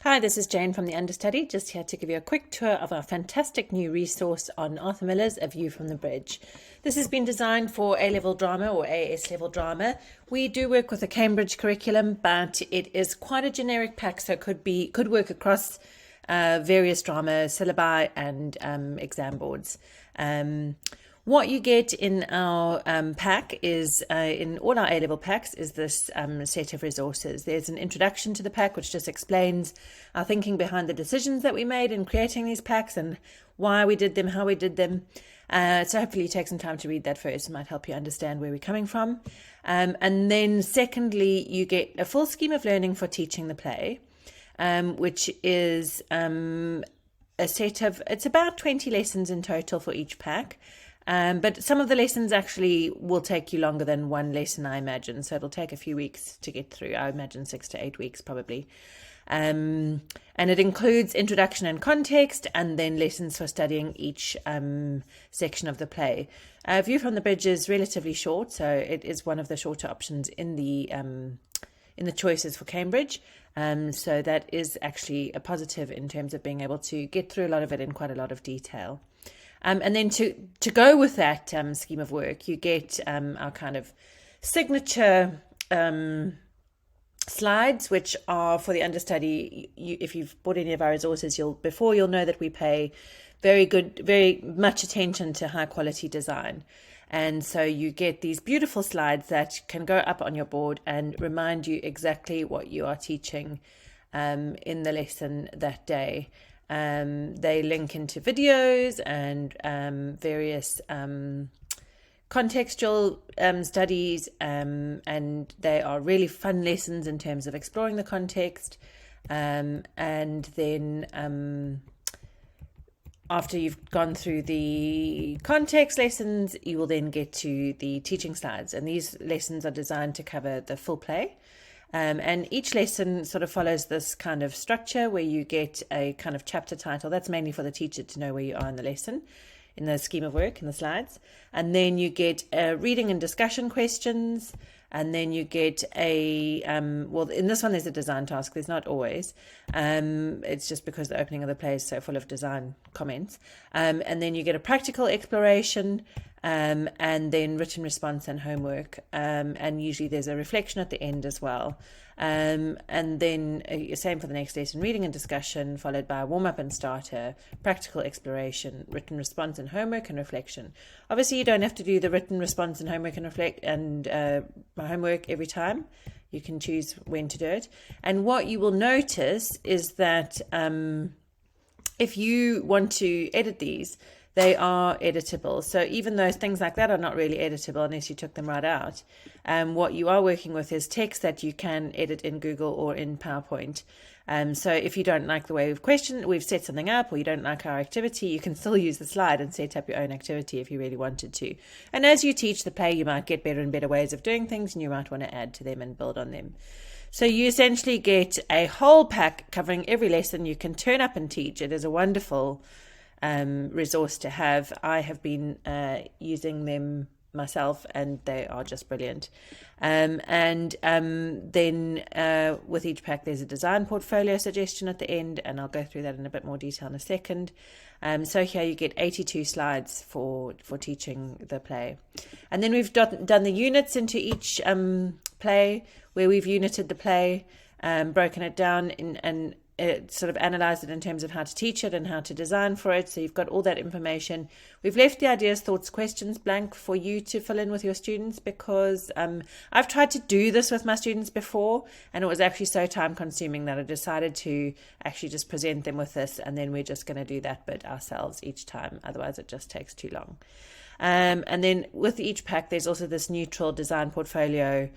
Hi, this is Jane from the Understudy, just here to give you a quick tour of our fantastic new resource on Arthur Miller's A View from the Bridge. This has been designed for A-level drama or AS level drama. We do work with a Cambridge curriculum, but it is quite a generic pack, so it could work across various drama syllabi and exam boards. What you get in our pack is, in all our A-level packs, is this set of resources. There's an introduction to the pack, which just explains our thinking behind the decisions that we made in creating these packs and why we did them, how we did them. So hopefully you take some time to read that first. It might help you understand where we're coming from. And then secondly, you get a full scheme of learning for teaching the play, which is it's about 20 lessons in total for each pack. But some of the lessons actually will take you longer than one lesson, I imagine. So it'll take a few weeks to get through. I imagine 6 to 8 weeks probably. And it includes introduction and context, and then lessons for studying each section of the play. View from the Bridge is relatively short, so it is one of the shorter options in the choices for Cambridge. So that is actually a positive in terms of being able to get through a lot of it in quite a lot of detail. And then to go with that scheme of work, you get our kind of signature slides, which are for the understudy. If you've bought any of our resources, you'll know that we pay very much attention to high quality design. And so you get these beautiful slides that can go up on your board and remind you exactly what you are teaching in the lesson that day. They link into videos and various contextual studies, and they are really fun lessons in terms of exploring the context. And then after you've gone through the context lessons, you will then get to the teaching slides, and these lessons are designed to cover the full play. And each lesson sort of follows this kind of structure where you get a kind of chapter title. That's mainly for the teacher to know where you are in the lesson, in the scheme of work, in the slides. And then you get reading and discussion questions. And then you get well, in this one there's a design task. There's not always. It's just because the opening of the play is so full of design comments. And then you get a practical exploration, and then written response and homework. And usually there's a reflection at the end as well. And then same for the next lesson, reading and discussion, followed by a warm-up and starter, practical exploration, written response and homework and reflection. Obviously, you don't have to do the written response and homework and homework every time. You can choose when to do it. And what you will notice is that if you want to edit these, they are editable. So even though things like that are not really editable unless you took them right out, what you are working with is text that you can edit in Google or in PowerPoint. So if you don't like the way we've set something up, or you don't like our activity, you can still use the slide and set up your own activity if you really wanted to. And as you teach the play, you might get better and better ways of doing things, and you might want to add to them and build on them. So you essentially get a whole pack covering every lesson you can turn up and teach. It is a wonderful resource to have. I have been using them myself, and they are just brilliant. Then with each pack there's a design portfolio suggestion at the end, and I'll go through that in a bit more detail in a second. So here you get 82 slides for teaching the play. And then we've done the units into each play, where we've united the play, broken it down and sort of analysed it in terms of how to teach it and how to design for it. So you've got all that information. We've left the ideas, thoughts, questions blank for you to fill in with your students, because I've tried to do this with my students before, and it was actually so time consuming that I decided to actually just present them with this, and then we're just going to do that bit ourselves each time. Otherwise it just takes too long. And then with each pack there's also this neutral design portfolio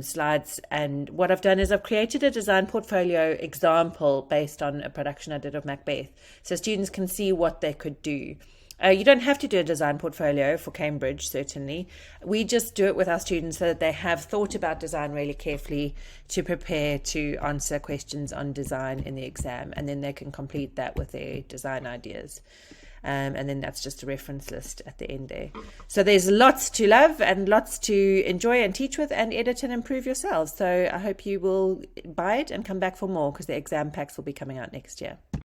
slides, and what I've done is I've created a design portfolio example based on a production I did of Macbeth, so students can see what they could do. You don't have to do a design portfolio for Cambridge, certainly. We just do it with our students so that they have thought about design really carefully to prepare to answer questions on design in the exam, and then they can complete that with their design ideas. And then that's just a reference list at the end there. So there's lots to love and lots to enjoy and teach with and edit and improve yourselves. So I hope you will buy it and come back for more, because the exam packs will be coming out next year.